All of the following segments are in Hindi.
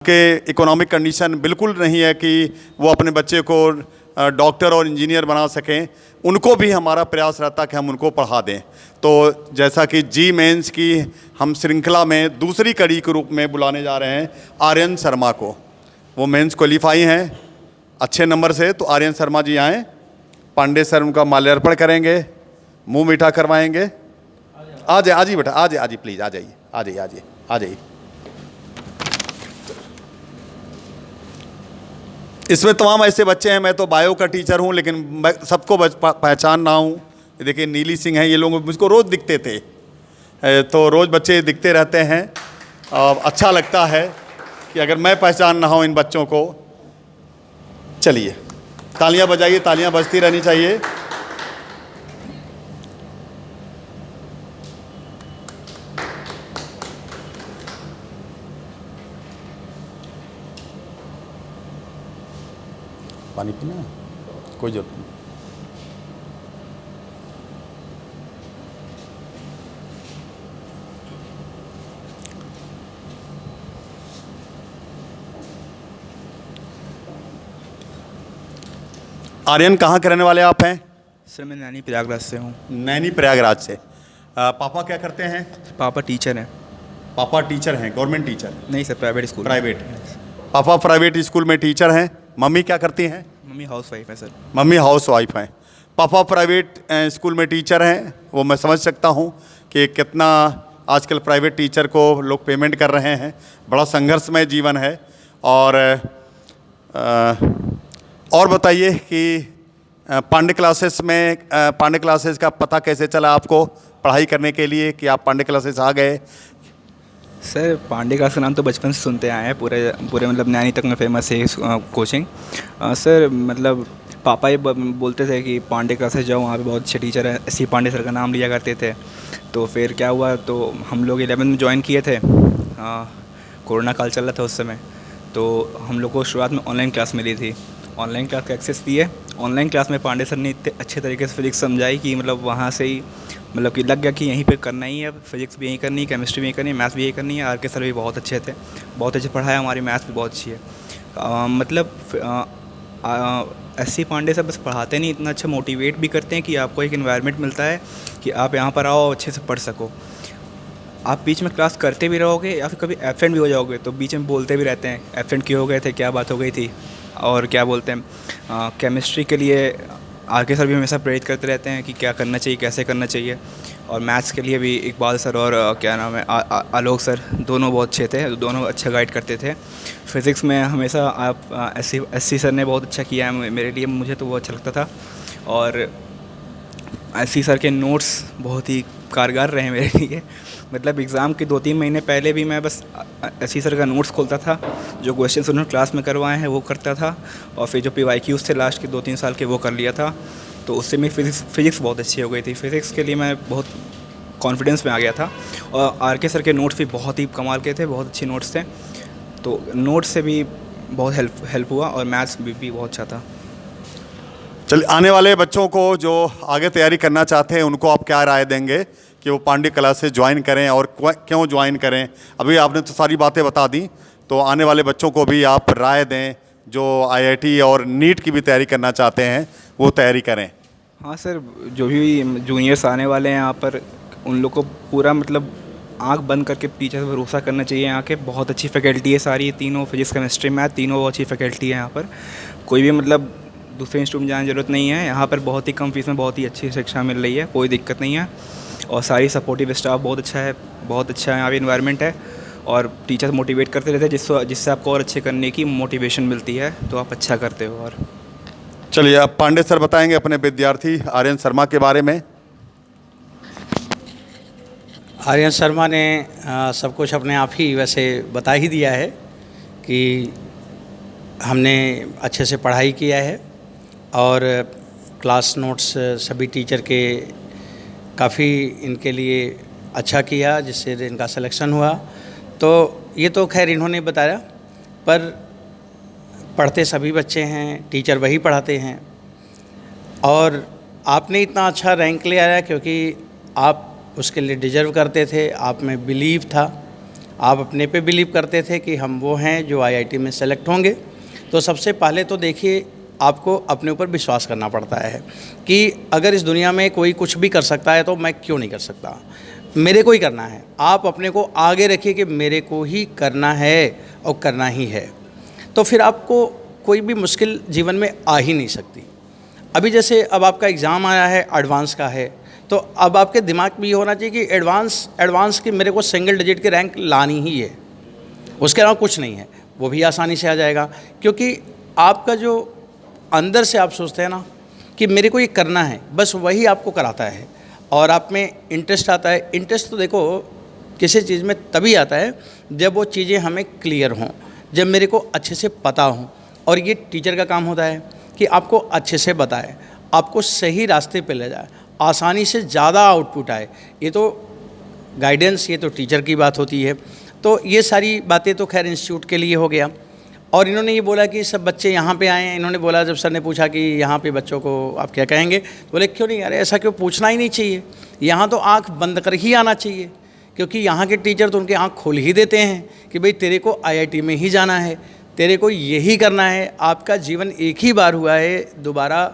उनके इकोनॉमिक कंडीशन बिल्कुल नहीं है कि वो अपने बच्चे को डॉक्टर और इंजीनियर बना सकें, उनको भी हमारा प्रयास रहता है कि हम उनको पढ़ा दें। तो जैसा कि जी मेंस की हम श्रृंखला में दूसरी कड़ी के रूप में बुलाने जा रहे हैं आर्यन शर्मा को। वो मेंस क्वालिफाई हैं अच्छे नंबर से, तो आर्यन शर्मा जी आएँ, पांडे सर उनका माल्यार्पण करेंगे, मुंह मीठा करवाएंगे। आ जाइए बेटा, आ जाइए प्लीज़, आ जाइए आ जाइए आ जाइए आ जाइए। इसमें तमाम ऐसे बच्चे हैं, मैं तो बायो का टीचर हूं लेकिन मैं सबको पहचान रहा हूं। देखिए नीली सिंह हैं, ये लोग मुझको रोज़ दिखते थे, तो रोज़ बच्चे दिखते रहते हैं और अच्छा लगता है कि अगर मैं पहचान रहा हूं इन बच्चों को। चलिए तालियां बजाइए, तालियां बजती रहनी चाहिए। पानी पीना है? कोई जरूरत नहीं। आर्यन कहाँ के रहने वाले आप हैं? सर मैं नैनी प्रयागराज से हूँ। नैनी प्रयागराज से। पापा क्या करते हैं? पापा टीचर हैं। पापा टीचर हैं? Government teacher? नहीं सर, प्राइवेट स्कूल। प्राइवेट। पापा प्राइवेट स्कूल में टीचर हैं। मम्मी क्या करती हैं? मम्मी हाउस वाइफ है सर। मम्मी हाउस वाइफ हैं। पापा प्राइवेट स्कूल में टीचर हैं, वो मैं समझ सकता हूँ कि कितना आजकल प्राइवेट टीचर को लोग पेमेंट कर रहे हैं। बड़ा संघर्षमय जीवन है। और बताइए कि पांडे क्लासेस का पता कैसे चला आपको पढ़ाई करने के लिए कि आप पांडे क्लासेस आ गए? सर पांडे क्लास का नाम तो बचपन से सुनते आए हैं, पूरे मतलब नैनी तक में फेमस है कोचिंग। सर मतलब पापा ही बोलते थे कि पांडे क्लासेस जाओ, वहाँ पे बहुत अच्छे टीचर हैं, एस सी पांडे सर का नाम लिया करते थे। तो फिर क्या हुआ, तो हम लोग 11th में ज्वाइन किए थे। कोरोना काल चल रहा था उस समय, तो हम लोग को शुरुआत में ऑनलाइन क्लास मिली थी। ऑनलाइन क्लास का एक्सेस दिए। ऑनलाइन क्लास में पांडे सर ने इतने अच्छे तरीके से फिजिक्स समझाई कि मतलब वहाँ से ही मतलब कि लग गया कि यहीं पे करना ही है, फिजिक्स भी यहीं करनी है, केमिस्ट्री भी यहीं करनी है, मैथ्स भी यहीं करनी है। आर के सर भी बहुत अच्छे थे, बहुत अच्छे पढ़ाया, हमारी मैथ्स भी बहुत अच्छी है। एस सी पांडे सर बस पढ़ाते नहीं, इतना अच्छा मोटिवेट भी करते हैं कि आपको एक एनवायरनमेंट मिलता है कि आप यहाँ पर आओ, अच्छे से पढ़ सको। आप बीच में क्लास करते भी रहोगे या फिर कभी एब्सेंट भी हो जाओगे तो बीच में बोलते भी रहते हैं, एब्सेंट क्यों हो गए थे, क्या बात हो गई थी। और क्या बोलते हैं, केमिस्ट्री के लिए आर के सर भी हमेशा प्रेरित करते रहते हैं कि क्या करना चाहिए, कैसे करना चाहिए। और मैथ्स के लिए भी इकबाल सर और क्या नाम है आलोक सर, दोनों बहुत अच्छे थे, दोनों अच्छा गाइड करते थे। फिज़िक्स में हमेशा आप एस सी सर ने बहुत अच्छा किया है मेरे लिए, मुझे तो वो अच्छा लगता था। और एस सी सर के नोट्स बहुत ही कारगर रहे मेरे लिए। मतलब एग्ज़ाम के 2-3 महीने पहले भी मैं बस एस सी सर का नोट्स खोलता था, जो क्वेश्चंस उन्होंने क्लास में करवाए हैं वो करता था, और फिर जो PYQs थे लास्ट के 2-3 साल के वो कर लिया था। तो उससे मेरी फिज़िक्स बहुत अच्छी हो गई थी। फिज़िक्स के लिए मैं बहुत कॉन्फिडेंस में आ गया था। और आर के सर के नोट्स भी बहुत ही कमाल के थे, बहुत अच्छे नोट्स थे, तो नोट्स से भी बहुत हेल्प हुआ। और मैथ्स भी बहुत अच्छा था। चलिए आने वाले बच्चों को जो आगे तैयारी करना चाहते हैं उनको आप क्या राय देंगे कि वो पांडे क्लासेस ज्वाइन करें और क्यों ज्वाइन करें? अभी आपने तो सारी बातें बता दी, तो आने वाले बच्चों को भी आप राय दें जो IIT और नीट की भी तैयारी करना चाहते हैं वो तैयारी करें। हाँ सर, जो भी जूनियर्स आने वाले हैं यहाँ पर, उन लोग को पूरा मतलब आंख बंद करके टीचर पर भरोसा करना चाहिए। यहाँ के बहुत अच्छी फैकल्टी है सारी, तीनों फिजिक्स केमिस्ट्री मैथ तीनों अच्छी फैकल्टी है यहाँ पर। कोई भी मतलब दूसरे इंस्टीट्यूट में जाने की ज़रूरत नहीं है। यहाँ पर बहुत ही कम फीस में बहुत ही अच्छी शिक्षा मिल रही है, कोई दिक्कत नहीं है। और सारी सपोर्टिव स्टाफ बहुत अच्छा है, बहुत अच्छा यहाँ पे इन्वायरमेंट है। और टीचर मोटिवेट करते रहते हैं जिससे आपको और अच्छे करने की मोटिवेशन मिलती है, तो आप अच्छा करते हो। और चलिए अब पांडे सर बताएंगे अपने विद्यार्थी आर्यन शर्मा के बारे में। आर्यन शर्मा ने सब कुछ अपने आप ही वैसे बता ही दिया है कि हमने अच्छे से पढ़ाई किया है और क्लास नोट्स सभी टीचर के काफ़ी इनके लिए अच्छा किया, जिससे इनका सिलेक्शन हुआ। तो ये तो खैर इन्होंने बताया, पर पढ़ते सभी बच्चे हैं, टीचर वही पढ़ाते हैं। और आपने इतना अच्छा रैंक ले आया क्योंकि आप उसके लिए डिजर्व करते थे, आप में बिलीव था आप अपने पे बिलीव करते थे कि हम वो हैं जो आईआईटी में सेलेक्ट होंगे। तो सबसे पहले तो देखिए, आपको अपने ऊपर विश्वास करना पड़ता है कि अगर इस दुनिया में कोई कुछ भी कर सकता है तो मैं क्यों नहीं कर सकता, मेरे को ही करना है। आप अपने को आगे रखिए कि मेरे को ही करना है और करना ही है, तो फिर आपको कोई भी मुश्किल जीवन में आ ही नहीं सकती। अभी जैसे अब आपका एग्ज़ाम आया है, एडवांस का है, तो अब आपके दिमाग में ये होना चाहिए कि एडवांस की मेरे को सिंगल डिजिट की रैंक लानी ही है, उसके अलावा कुछ नहीं है। वो भी आसानी से आ जाएगा, क्योंकि आपका जो अंदर से आप सोचते हैं ना कि मेरे को ये करना है, बस वही आपको कराता है और आप में इंटरेस्ट आता है। इंटरेस्ट तो देखो किसी चीज़ में तभी आता है जब वो चीज़ें हमें क्लियर हों, जब मेरे को अच्छे से पता हों। और ये टीचर का काम होता है कि आपको अच्छे से बताए, आपको सही रास्ते पे ले जाए, आसानी से ज़्यादा आउटपुट आए। ये तो गाइडेंस, ये तो टीचर की बात होती है। तो ये सारी बातें तो खैर इंस्टीट्यूट के लिए हो गया। और इन्होंने ये बोला कि सब बच्चे यहाँ पे आए हैं। इन्होंने बोला, जब सर ने पूछा कि यहाँ पे बच्चों को आप क्या कहेंगे, बोले क्यों नहीं, अरे ऐसा क्यों, पूछना ही नहीं चाहिए। यहाँ तो आँख बंद कर ही आना चाहिए, क्योंकि यहाँ के टीचर तो उनके आँख खोल ही देते हैं कि भाई तेरे को आईआईटी में ही जाना है, तेरे को यही करना है। आपका जीवन एक ही बार हुआ है, दोबारा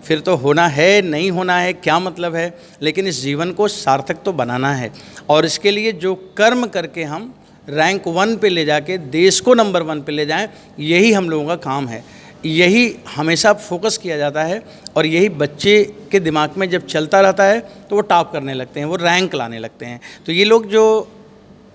फिर तो होना है नहीं होना है क्या मतलब है, लेकिन इस जीवन को सार्थक तो बनाना है। और इसके लिए जो कर्म करके हम रैंक 1 पे ले जाके देश को नंबर 1 पे ले जाएं, यही हम लोगों का काम है। यही हमेशा फोकस किया जाता है और यही बच्चे के दिमाग में जब चलता रहता है तो वो टॉप करने लगते हैं, वो रैंक लाने लगते हैं। तो ये लोग जो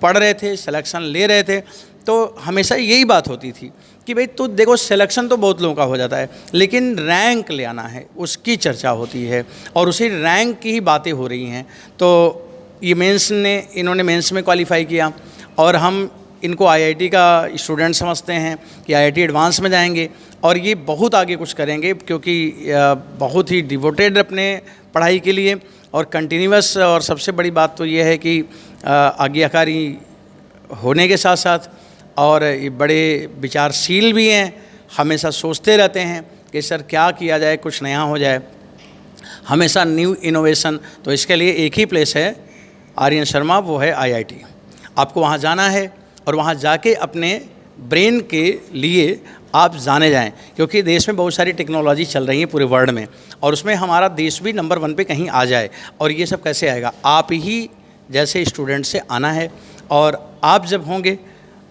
पढ़ रहे थे, सिलेक्शन ले रहे थे, तो हमेशा यही बात होती थी कि भाई तो देखो सिलेक्शन तो बहुत लोगों का हो जाता है, लेकिन रैंक ले आना है, उसकी चर्चा होती है और उसी रैंक की ही बातें हो रही हैं। तो ये इन्होंने मेंस में क्वालिफाई किया और हम इनको आईआईटी का स्टूडेंट समझते हैं कि आईआईटी एडवांस में जाएंगे और ये बहुत आगे कुछ करेंगे, क्योंकि बहुत ही डिवोटेड अपने पढ़ाई के लिए और कंटिन्यूअस। और सबसे बड़ी बात तो ये है कि आज्ञाकारी होने के साथ साथ और ये बड़े विचारशील भी हैं, हमेशा सोचते रहते हैं कि सर क्या किया जाए, कुछ नया हो जाए, हमेशा न्यू इनोवेशन। तो इसके लिए एक ही प्लेस है आर्यन शर्मा, वो है आईआईटी। आपको वहाँ जाना है और वहाँ जाके अपने ब्रेन के लिए आप जाने जाएं, क्योंकि देश में बहुत सारी टेक्नोलॉजी चल रही है पूरे वर्ल्ड में, और उसमें हमारा देश भी नंबर 1 पे कहीं आ जाए। और ये सब कैसे आएगा, आप ही जैसे स्टूडेंट से आना है। और आप जब होंगे,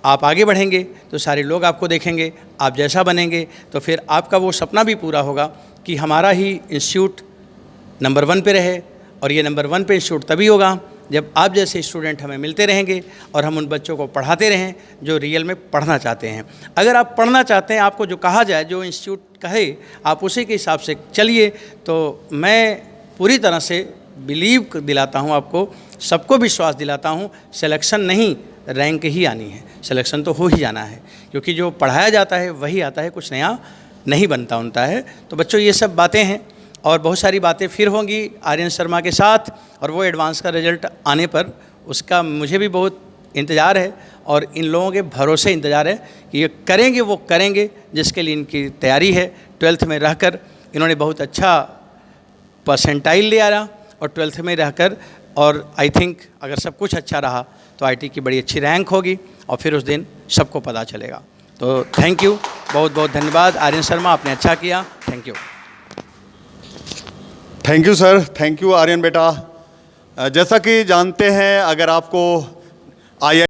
आप आगे बढ़ेंगे तो सारे लोग आपको देखेंगे, आप जैसा बनेंगे तो फिर आपका वो सपना भी पूरा होगा कि हमारा ही इंस्टीट्यूट नंबर 1 पे रहे। और ये नंबर 1 पे इंस्टीट्यूट तभी होगा जब आप जैसे स्टूडेंट हमें मिलते रहेंगे और हम उन बच्चों को पढ़ाते रहें जो रियल में पढ़ना चाहते हैं। अगर आप पढ़ना चाहते हैं, आपको जो कहा जाए, जो इंस्टीट्यूट कहे, आप उसी के हिसाब से चलिए। तो मैं पूरी तरह से बिलीव दिलाता हूँ आपको, सबको विश्वास दिलाता हूँ, सिलेक्शन नहीं रैंक ही आनी है, सिलेक्शन तो हो ही जाना है, क्योंकि जो पढ़ाया जाता है वही आता है, कुछ नया नहीं बनता है। तो बच्चों ये सब बातें हैं और बहुत सारी बातें फिर होंगी आर्यन शर्मा के साथ, और वो एडवांस का रिजल्ट आने पर उसका मुझे भी बहुत इंतज़ार है और इन लोगों के भरोसे इंतज़ार है कि ये करेंगे, वो करेंगे जिसके लिए इनकी तैयारी है। 12th में रहकर इन्होंने बहुत अच्छा परसेंटाइल लिया रहा और 12th में रहकर, और आई थिंक अगर सब कुछ अच्छा रहा तो आईटी की बड़ी अच्छी रैंक होगी और फिर उस दिन सबको पता चलेगा। तो थैंक यू, बहुत बहुत धन्यवाद आर्यन शर्मा, आपने अच्छा किया, thank you. Thank you sir, thank you Aryan बेटा। जैसा कि जानते हैं, अगर आपको आई